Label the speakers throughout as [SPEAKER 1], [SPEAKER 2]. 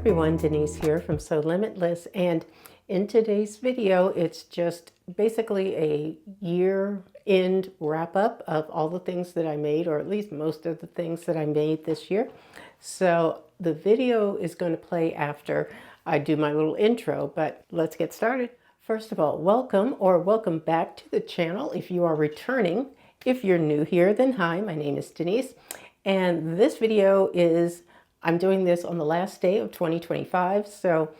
[SPEAKER 1] everyone, Denise here from Sewlimitless, and in today's video it's just basically a year-end wrap-up of all the things that I made, or at least most of the things that I made this year. So the video is going to play after I do my little intro, but let's get started. First of all, welcome back to the channel if you are returning. If you're new here, then hi, my name is Denise, and this video is I'm doing this on the last day of 2025, so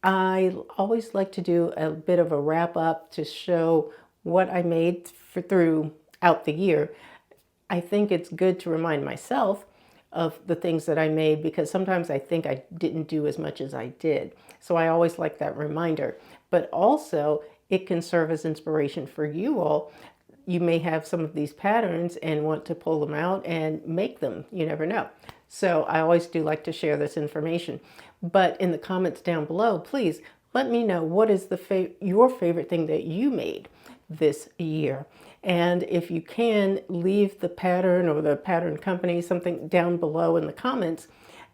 [SPEAKER 1] I always like to do a bit of a wrap up to show what I made throughout the year. I think it's good to remind myself of the things that I made because sometimes I think I didn't do as much as I did. So I always like that reminder. But also it can serve as inspiration for you all. You may have some of these patterns and want to pull them out and make them. You never know. So I always do like to share this information. But in the comments down below, please let me know what is your favorite thing that you made this year. And if you can, leave the pattern or the pattern company something down below in the comments.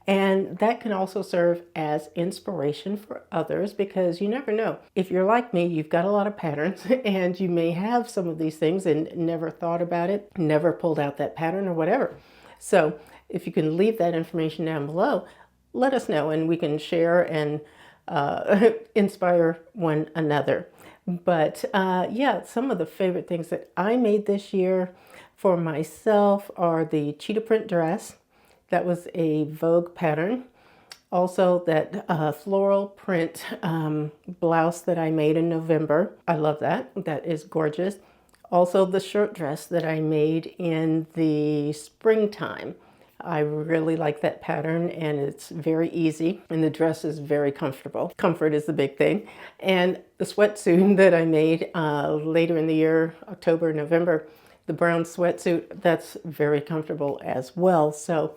[SPEAKER 1] And that can also serve as inspiration for others because you never know. If you're like me, you've got a lot of patterns and you may have some of these things and never thought about it, never pulled out that pattern or whatever. So if you can leave that information down below, let us know and we can share and inspire one another. But yeah, some of the favorite things that I made this year for myself are the cheetah print dress. That was a Vogue pattern. Also that floral print blouse that I made in November. I love that. That is gorgeous. Also the shirt dress that I made in the springtime. I really like that pattern and it's very easy and the dress is very comfortable. Comfort is the big thing. And the sweatsuit that I made later in the year, October, November, the brown sweatsuit, that's very comfortable as well. So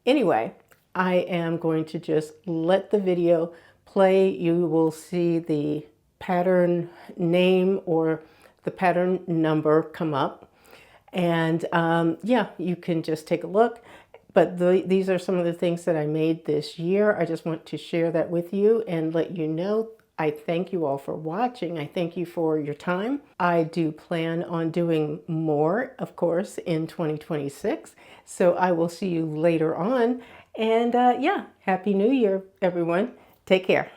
[SPEAKER 1] anyway, I am going to just let the video play. You will see the pattern name or the pattern number come up. And yeah, you can just take a look. But these are some of the things that I made this year. I just want to share that with you and let you know. I thank you all for watching. I thank you for your time. I do plan on doing more, of course, in 2026. So I will see you later on. And yeah, Happy New Year, everyone. Take care.